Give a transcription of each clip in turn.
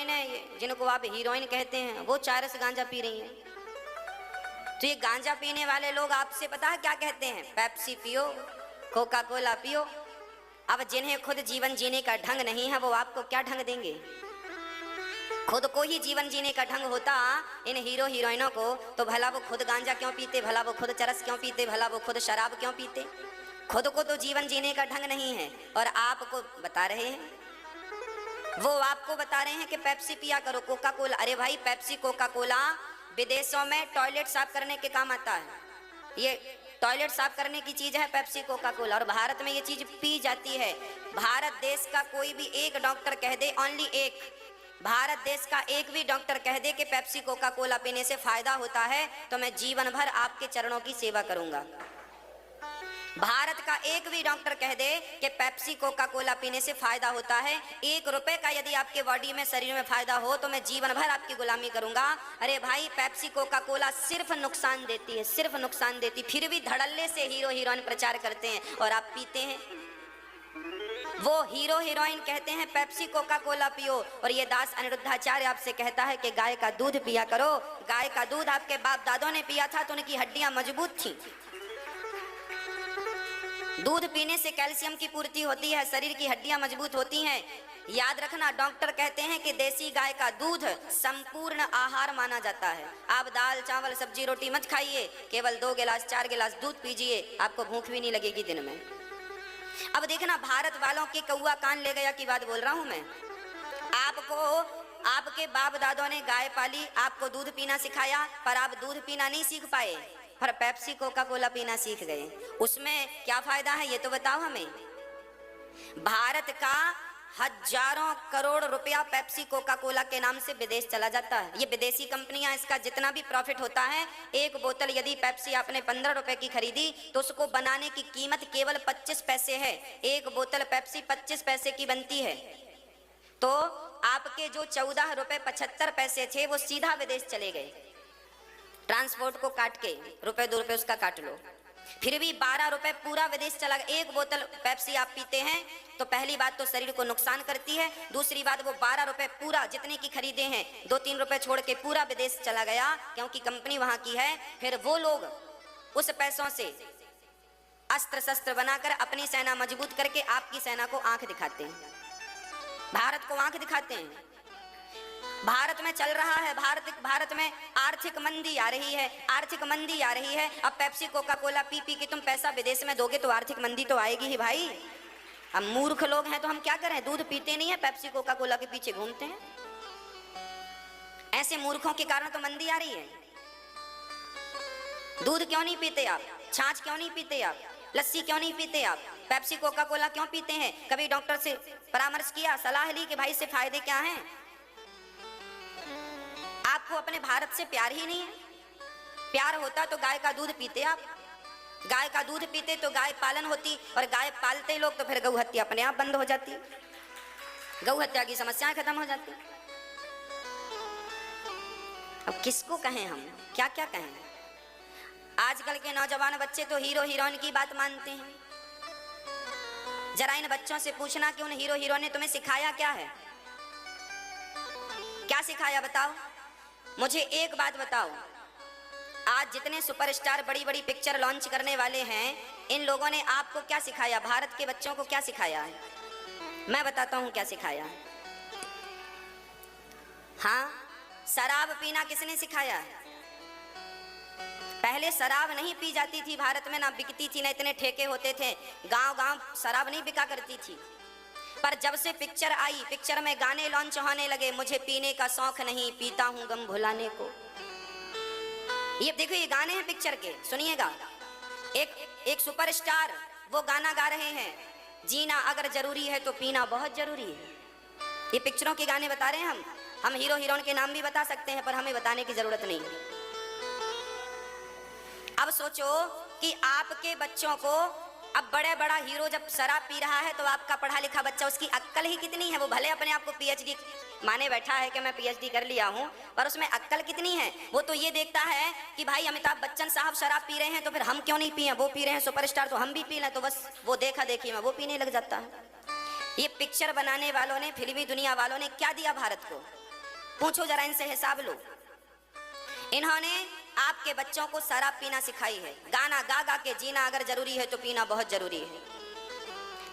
Heroine है जिनको आप हीरोइन कहते हैं, वो चरस गांजा पी रही हैं। तो ये गांजा पीने वाले लोग आपसे पता है क्या कहते हैं? पेप्सी पियो, कोका कोला पियो। अब जिन्हें खुद जीवन जीने का ढंग नहीं है वो आपको क्या ढंग देंगे? खुद को ही जीवन जीने का ढंग होता इन हीरो हीरोइनों को, तो भला वो खुद गांजा क्यों पीते, भला वो खुद चरस क्यों पीते, भला वो खुद शराब क्यों पीते? खुद को तो जीवन जीने का ढंग नहीं है और आपको बता रहे हैं, वो आपको बता रहे हैं कि पेप्सी पिया करो, कोका कोला। अरे भाई, पेप्सी कोका कोला विदेशों में टॉयलेट साफ करने के काम आता है। ये टॉयलेट साफ करने की चीज है पेप्सी कोका कोला, और भारत में ये चीज पी जाती है। भारत देश का कोई भी एक डॉक्टर कह दे, ओनली एक, भारत देश का एक भी डॉक्टर कह दे कि पेप्सी कोका कोला पीने से फायदा होता है, तो मैं जीवन भर आपके चरणों की सेवा करूंगा। भारत का एक भी डॉक्टर कह दे कि पेप्सी कोका कोला पीने से फायदा होता है, 1 रुपए का यदि आपके बॉडी में, शरीर में फायदा हो, तो मैं जीवन भर आपकी गुलामी करूंगा। अरे भाई, पेप्सी कोका कोला सिर्फ नुकसान देती है, सिर्फ नुकसान देती, फिर भी धड़ल्ले से हीरो हीरोइन प्रचार करते हैं और आप पीते हैं। वो हीरो हीरोइन कहते हैं पेप्सी कोका कोला पियो, और ये दास अनिरुद्धाचार्य आपसे कहता है कि गाय का दूध पिया करो। गाय का दूध आपके बाप दादों ने पिया था तो उनकी हड्डियां मजबूत थी। दूध पीने से कैल्शियम की पूर्ति होती है, शरीर की हड्डियां मजबूत होती हैं। याद रखना, डॉक्टर कहते हैं कि देसी गाय का दूध संपूर्ण आहार माना जाता है। आप दाल चावल सब्जी रोटी मत खाइए, केवल 2 गिलास 4 गिलास दूध पीजिए, आपको भूख भी नहीं लगेगी दिन में। अब देखना, भारत वालों के कौआ कान ले गया की बात बोल रहा हूं मैं। आपको आपके बाप दादों ने गाय पाली, आपको दूध पीना सिखाया, पर आप दूध पीना नहीं सीख पाए, पर पेप्सी कोका कोला पीना सीख गए। उसमें क्या फायदा है ये तो बताओ हमें। भारत का हजारों करोड़ रुपया पेप्सी कोका कोला के नाम से विदेश चला जाता है। ये विदेशी कंपनियां, इसका जितना भी प्रॉफिट होता है, एक बोतल यदि पेप्सी आपने 15 रुपए की खरीदी तो उसको बनाने की कीमत केवल 25 पैसे है। एक बोतल पेप्सी 25 पैसे की बनती है, तो आपके जो 14 रुपए 75 पैसे थे वो सीधा विदेश चले गए। ट्रांसपोर्ट को काट के रुपए 2 रुपए उसका काट लो, फिर भी 12 रुपए पूरा विदेश चला। एक बोतल पेप्सी आप पीते हैं तो पहली बात तो शरीर को नुकसान करती है, दूसरी बात वो 12 रुपए पूरा जितने की खरीदे हैं 2-3 रुपए छोड़ के पूरा विदेश चला गया, क्योंकि कंपनी वहां की है। फिर वो लोग उस पैसों से अस्त्र शस्त्र बनाकर अपनी सेना मजबूत करके आपकी सेना को आंख दिखाते हैं, भारत को आंख दिखाते हैं। भारत में चल रहा है, भारत में आर्थिक मंदी आ रही है, आर्थिक मंदी आ रही है। अब Pepsi Coca Cola P P के तुम पैसा विदेश में दोगे तो आर्थिक मंदी तो आएगी ही भाई। अब मूर्ख लोग हैं तो हम क्या करें, दूध पीते नहीं है, पेप्सी कोका कोला के पीछे घूमते हैं। ऐसे मूर्खों के कारण तो मंदी आ रही है। दूध क्यों नहीं पीते आप, छाछ क्यों नहीं पीते आप, लस्सी क्यों नहीं पीते आप, पेप्सी कोका कोला क्यों पीते हैं? कभी डॉक्टर से परामर्श किया, सलाह ली कि भाई इससे फायदे क्या हैं? आपको अपने भारत से प्यार ही नहीं है। प्यार होता तो गाय का दूध पीते आप, गाय का दूध पीते तो गाय पालन होती, और गाय पालते लोग तो फिर गौ हत्या अपने आप बंद हो जाती, गौ हत्या की समस्याएं खत्म हो जाती। अब किसको कहें हम, क्या क्या कहें? आजकल के नौजवान बच्चे तो हीरो हीरोइन की बात मानते हैं। जरा इन बच्चों से पूछना कि उन हीरो हीरोइन ने तुम्हें सिखाया क्या है, क्या सिखाया बताओ मुझे। एक बात बताओ, आज जितने सुपरस्टार बड़ी बड़ी पिक्चर लॉन्च करने वाले हैं, इन लोगों ने आपको क्या सिखाया, भारत के बच्चों को क्या सिखाया है? मैं बताता हूं क्या सिखाया है। हाँ, शराब पीना किसने सिखाया है? पहले शराब नहीं पी जाती थी भारत में, ना बिकती थी, ना इतने ठेके होते थे, गांव गांव शराब नहीं बिका करती थी। पर जब से पिक्चर आई, पिक्चर में गाने लॉन्च होने लगे, मुझे पीने का शौक नहीं, पीता हूं गम भुलाने को। ये देखो, ये गाने हैं पिक्चर के, सुनिएगा। एक सुपरस्टार वो गाना गा रहे हैं, जीना अगर जरूरी है तो पीना बहुत जरूरी है। ये पिक्चरों के गाने बता रहे हैं हम हीरो हीरोइन के नाम भी बता सकते हैं, पर हमें बताने की जरूरत नहीं। अब सोचो कि आपके बच्चों को, अब बड़ा हीरो जब शराब पी रहा है तो आपका पढ़ा लिखा बच्चा, उसकी अक्ल ही कितनी है? वो भले अपने आप को पीएचडी माने बैठा है कि मैं पीएचडी कर लिया हूं, पर उसमें अक्ल कितनी है? वो तो ये देखता है कि भाई अमिताभ बच्चन साहब शराब पी रहे हैं तो फिर हम क्यों नहीं पिए, वो पी रहे हैं सुपरस्टार तो हम भी पी लें, तो बस वो देखा देखी में वो पीने लग जाता है। ये पिक्चर बनाने वालों ने, फिल्मी दुनिया वालों ने क्या दिया भारत को? पूछो जरा इनसे, हिसाब लो। इन्होंने आपके बच्चों को शराब पीना सिखाई है। गाना गा गा के जीना अगर जरूरी है तो पीना बहुत जरूरी है।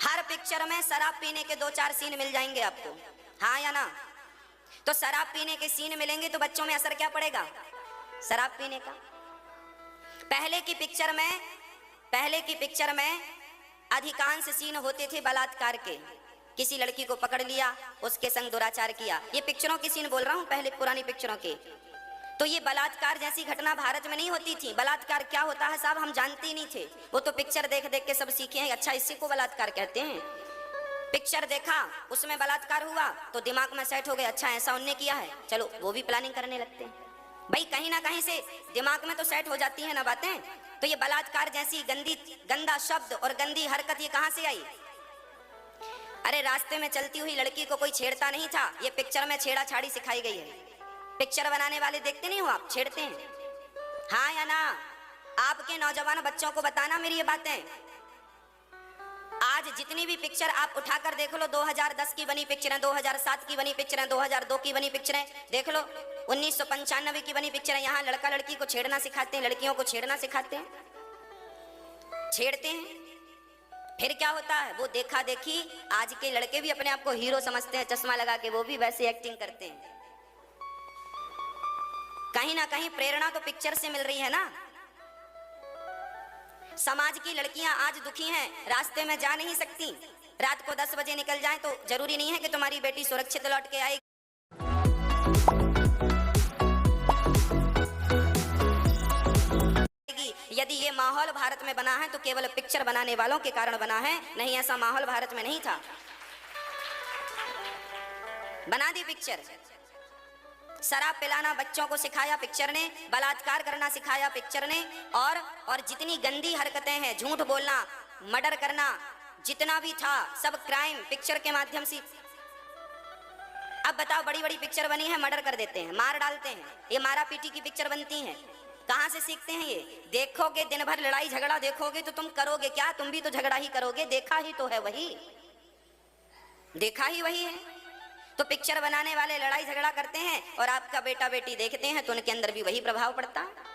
हर पिक्चर में शराब पीने के 2-4 सीन मिल जाएंगे आपको, हाँ या ना? तो शराब पीने के सीन मिलेंगे तो बच्चों में असर क्या पड़ेगा? शराब पीने का। पहले की पिक्चर में अधिकांश सीन होते थे बलात्कार के। किसी लड़की को पकड़ लिया, उसके संग दुराचार किया। ये पिक्चरों की सीन बोल रहा हूं, पहले पुरानी पिक्चरों के। तो ये बलात्कार जैसी घटना भारत में नहीं होती थी। बलात्कार क्या होता है साहब हम जानते ही नहीं थे। वो तो पिक्चर देख देख के सब सीखे हैं, अच्छा इसी को बलात्कार कहते हैं। पिक्चर देखा, उसमें बलात्कार हुआ तो दिमाग में सेट हो गया, अच्छा ऐसा उनने किया है, चलो वो भी प्लानिंग करने लगते हैं। भाई कहीं ना कहीं से दिमाग में तो सेट हो जाती है ना बातें। तो ये बलात्कार जैसी गंदा शब्द और गंदी हरकत ये कहां से आई? अरे रास्ते में चलती हुई लड़की को कोई छेड़ता नहीं था, ये पिक्चर में छेड़ाछाड़ी सिखाई गई है। पिक्चर बनाने वाले देखते नहीं हो आप, छेड़ते हैं, हाँ या ना? आपके नौजवान बच्चों को बताना मेरी ये बातें। आज जितनी भी पिक्चर आप उठाकर देख लो, 2010 की बनी पिक्चरें, 2007 की बनी पिक्चरें, 2002 की बनी पिक्चरें देख लो, 1995 की बनी पिक्चरें। यहाँ लड़का लड़की को छेड़ना सिखाते हैं, लड़कियों को छेड़ना सिखाते हैं, छेड़ते हैं। फिर क्या होता है? वो देखा देखी, आज के लड़के भी अपने आप को हीरो समझते हैं, चश्मा लगा के वो भी वैसे एक्टिंग करते हैं। कहीं ना कहीं प्रेरणा तो पिक्चर से मिल रही है ना। समाज की लड़कियां आज दुखी हैं, रास्ते में जा नहीं सकती। रात को 10 बजे निकल जाएं तो जरूरी नहीं है कि तुम्हारी बेटी सुरक्षित लौट के आएगी। यदि ये माहौल भारत में बना है तो केवल पिक्चर बनाने वालों के कारण बना है, नहीं ऐसा माहौल भारत में नहीं था। बना दी पिक्चर, शराब पिलाना बच्चों को सिखाया पिक्चर ने, बलात्कार करना सिखाया पिक्चर ने, और जितनी गंदी हरकतें हैं, झूठ बोलना, मर्डर करना, जितना भी था सब क्राइम पिक्चर के माध्यम से। अब बताओ, बड़ी बड़ी पिक्चर बनी है, मर्डर कर देते हैं, मार डालते हैं, ये मारा पीटी की पिक्चर बनती हैं। कहां से सीखते हैं ये? देखोगे दिन भर लड़ाई झगड़ा देखोगे तो तुम करोगे क्या? तुम भी तो झगड़ा ही करोगे, देखा ही तो है वही, देखा ही वही है। तो पिक्चर बनाने वाले लड़ाई झगड़ा करते हैं और आपका बेटा बेटी देखते हैं तो उनके अंदर भी वही प्रभाव पड़ता है।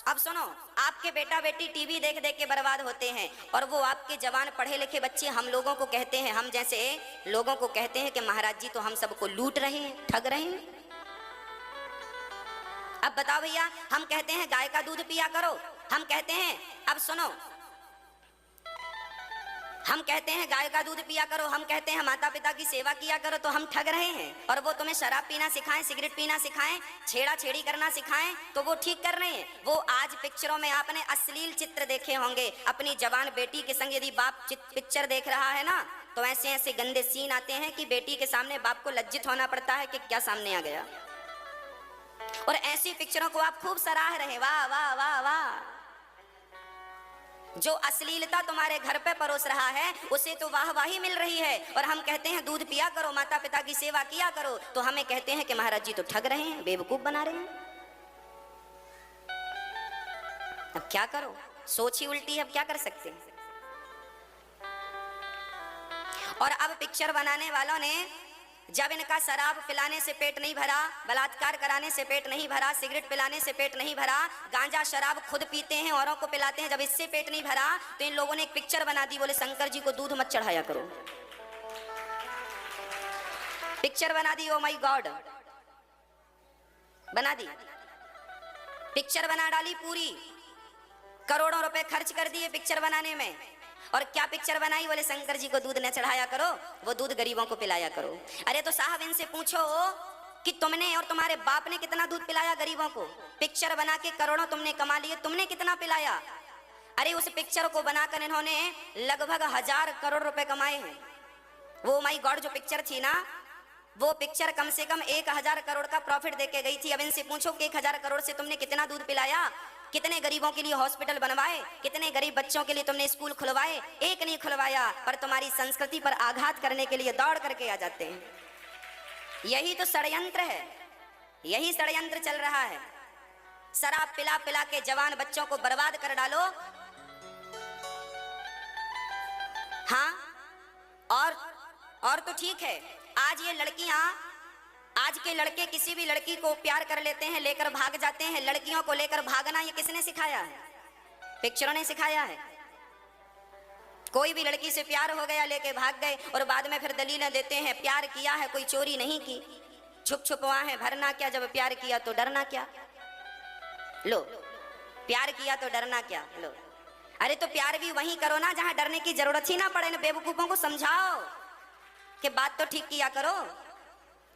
अब सुनो, आपके बेटा बेटी टीवी देख देख के बर्बाद होते हैं और वो आपके जवान पढ़े लिखे बच्चे हम लोगों को कहते हैं, हम जैसे लोगों को कहते हैं कि महाराज जी तो हम सबको लूट रहे हैं, ठग रहे हैं। अब बताओ भैया, हम कहते हैं गाय का दूध पिया करो, हम कहते हैं, अब सुनो, हम कहते हैं गाय का दूध पिया करो, हम कहते हैं माता पिता की सेवा किया करो, तो हम ठग रहे हैं। और वो तुम्हें शराब पीना सिखाएं, सिगरेट पीना सिखाएं, छेड़ा छेड़ी करना सिखाएं तो वो ठीक कर रहे हैं। वो आज पिक्चरों में आपने अश्लील चित्र देखे होंगे, अपनी जवान बेटी के संग यदि बाप पिक्चर देख रहा है ना तो ऐसे ऐसे गंदे सीन आते हैं कि बेटी के सामने बाप को लज्जित होना पड़ता है कि क्या सामने आ गया। और ऐसी पिक्चरों को आप खूब सराह रहे, वाह वाह वाह वाह। जो अश्लीलता तुम्हारे घर पे परोस रहा है उसे तो वाहवाही मिल रही है, और हम कहते हैं दूध पिया करो, माता पिता की सेवा किया करो, तो हमें कहते हैं कि महाराज जी तो ठग रहे हैं, बेवकूफ बना रहे हैं। अब क्या करो, सोच ही उल्टी है, अब क्या कर सकते हैं। और अब पिक्चर बनाने वालों ने जब इनका शराब पिलाने से पेट नहीं भरा, बलात्कार कराने से पेट नहीं भरा, सिगरेट पिलाने से पेट नहीं भरा, गांजा शराब खुद पीते हैं औरों को पिलाते हैं, जब इससे पेट नहीं भरा तो इन लोगों ने एक पिक्चर बना दी, बोले शंकर जी को दूध मत चढ़ाया करो। पिक्चर बना दी, ओ माय गॉड, बना दी, पिक्चर बना डाली पूरी, करोड़ों रुपए खर्च कर दिए पिक्चर बनाने में। और क्या पिक्चर बनाई? बोले शंकर जी को दूध न चढ़ाया करो, वो दूध गरीबों को पिलाया करो। अरे तो साहब इनसे पूछो कि तुमने और तुम्हारे बाप ने कितना दूध पिलाया गरीबों को? पिक्चर बना के करोड़ों तुमने कमा लिए, तुमने कितना पिलाया? अरे उस पिक्चर को बनाकर इन्होंने लगभग 1000 करोड़ रुपए कमाए हैं। वो माय गॉड जो पिक्चर थी ना, वो पिक्चर कम से कम 1000 करोड़ का प्रॉफिट देके गई थी। अब इनसे पूछो कि 1000 करोड़ से तुमने कितना दूध पिलाया, कितने गरीबों के लिए हॉस्पिटल बनवाए, कितने गरीब बच्चों के लिए तुमने स्कूल खुलवाए? एक नहीं खुलवाया, पर तुम्हारी संस्कृति पर आघात करने के लिए दौड़ करके आ जाते हैं। यही तो षड्यंत्र है, यही षड्यंत्र चल रहा है। शराब पिला पिला के जवान बच्चों को बर्बाद कर डालो। हाँ, और और तो ठीक है, आज ये लड़कियां, आज के लड़के किसी भी लड़की को प्यार कर लेते हैं, लेकर भाग जाते हैं। लड़कियों को लेकर भागना ये किसने सिखाया है? पिक्चरों ने सिखाया है। कोई भी लड़की से प्यार हो गया, लेके भाग गए और बाद में फिर दलीलें देते हैं, प्यार किया है, कोई चोरी नहीं की, छुप छुपवा है, भरना क्या, जब प्यार किया तो डरना क्या। लो, प्यार किया तो डरना क्या। लो, अरे तो प्यार भी वहीं करो ना जहां डरने की जरूरत ही ना पड़े ना। बेवकूफों को समझाओ कि बात तो ठीक किया करो।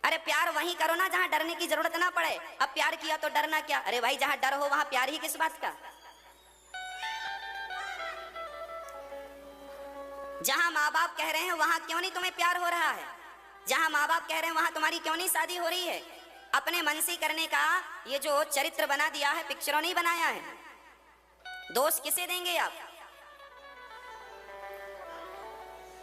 अरे प्यार वहीं करो ना जहां डरने की जरूरत ना पड़े। अब प्यार किया तो डरना क्या? अरे भाई जहां डर हो वहां प्यार ही किस बात का। जहां माँ बाप कह रहे हैं वहां क्यों नहीं तुम्हें प्यार हो रहा है? जहां माँ बाप कह रहे हैं वहां तुम्हारी क्यों नहीं शादी हो रही है? अपने मन से करने का ये जो चरित्र बना दिया है, पिक्चरों नहीं बनाया है। दोष किसे देंगे आप?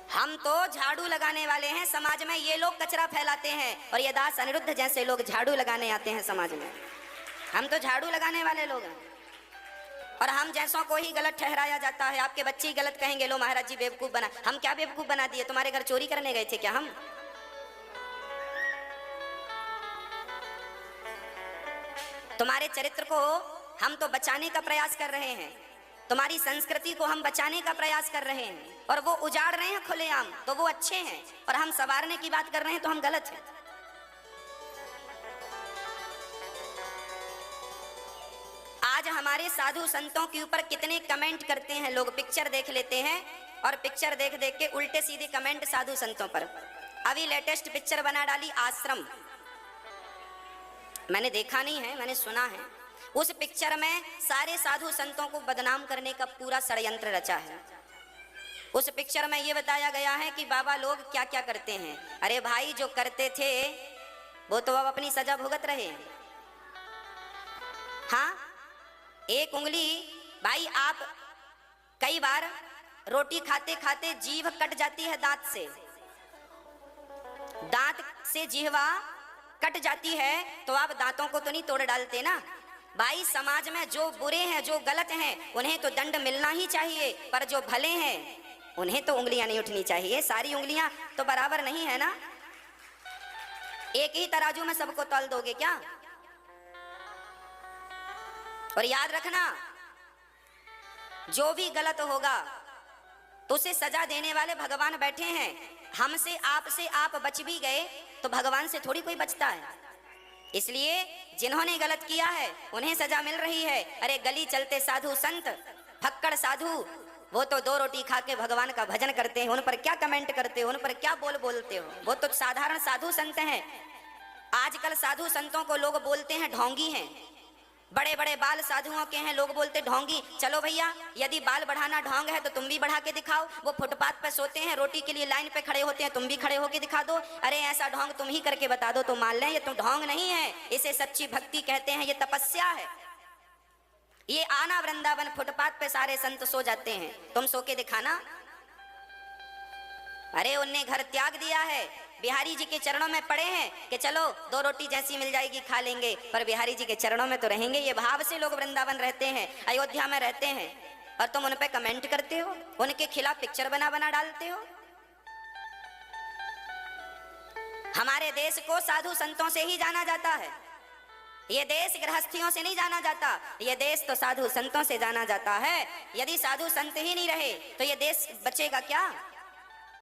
हम तो झाड़ू लगाने वाले हैं समाज में, ये लोग कचरा फैलाते हैं और ये दास अनिरुद्ध जैसे लोग झाड़ू लगाने आते हैं समाज में। हम तो झाड़ू लगाने वाले लोग हैं और हम जैसों को ही गलत ठहराया जाता है। आपके बच्चे ही गलत कहेंगे, लो महाराज जी बेवकूफ बना। हम क्या बेवकूफ बना दिए? तुम्हारे घर चोरी करने गए थे क्या हम? तुम्हारे चरित्र को हम तो बचाने का प्रयास कर रहे हैं, तुम्हारी संस्कृति को हम बचाने का प्रयास कर रहे हैं और वो उजाड़ रहे हैं खुलेआम, तो वो अच्छे हैं। और हम संवारने की बात कर रहे हैं तो हम गलत हैं। आज हमारे साधु संतों के ऊपर कितने कमेंट करते हैं लोग। पिक्चर देख लेते हैं और पिक्चर देख देख के उल्टे सीधे कमेंट साधु संतों पर। अभी लेटेस्ट पिक्चर बना डाली आश्रम, मैंने देखा नहीं है, मैंने सुना है। उस पिक्चर में सारे साधु संतों को बदनाम करने का पूरा षड्यंत्र रचा है। उस पिक्चर में ये बताया गया है कि बाबा लोग क्या क्या करते हैं। अरे भाई, जो करते थे वो तो अब अपनी सजा भुगत रहे हैं। हाँ, एक उंगली, भाई आप कई बार रोटी खाते खाते जीभ कट जाती है दांत से जीहवा कट जाती है तो आप दांतों को तो नहीं तोड़ डालते ना। भाई समाज में जो बुरे हैं, जो गलत हैं, उन्हें तो दंड मिलना ही चाहिए, पर जो भले हैं उन्हें तो उंगलियां नहीं उठनी चाहिए। सारी उंगलियां तो बराबर नहीं है ना। एक ही तराजू में सबको तौल दोगे क्या? और याद रखना, जो भी गलत होगा तो उसे सजा देने वाले भगवान बैठे हैं। हमसे आपसे आप बच भी गए तो भगवान से थोड़ी कोई बचता है। इसलिए जिन्होंने गलत किया है उन्हें सजा मिल रही है। अरे गली चलते साधु संत, फक्कड़ साधु, वो तो 2 रोटी खा के भगवान का भजन करते हैं। उन पर क्या कमेंट करते हो, उन पर क्या बोलते हो? वो तो साधारण साधु संत हैं। आजकल साधु संतों को लोग बोलते हैं ढोंगी हैं। बड़े बड़े बाल साधुओं के हैं, लोग बोलते ढोंगी। चलो भैया, यदि बाल बढ़ाना ढोंग है तो तुम भी बढ़ा के दिखाओ। वो फुटपाथ पे सोते हैं, रोटी के लिए लाइन पे खड़े होते हैं, तुम भी खड़े होके दिखा दो। अरे ऐसा ढोंग तुम ही करके बता दो तो मान लें। ये तो ढोंग नहीं है, इसे सच्ची भक्ति कहते हैं, ये तपस्या है। ये आना वृंदावन, फुटपाथ पे सारे संत सो जाते हैं, तुम सो के दिखाना। अरे उनने घर त्याग दिया है, बिहारी जी के चरणों में पड़े हैं कि चलो 2 रोटी जैसी मिल जाएगी खा लेंगे, पर बिहारी जी के चरणों में तो रहेंगे। ये भाव से लोग वृंदावन रहते हैं, अयोध्या में रहते हैं, और तुम उन पे कमेंट करते हो, उनके खिलाफ पिक्चर बना बना डालते हो। हमारे देश को साधु संतों से ही जाना जाता है। ये देश गृहस्थियों से नहीं जाना जाता, ये देश तो साधु संतों से जाना जाता है। यदि साधु संत ही नहीं रहे तो ये देश बचेगा क्या?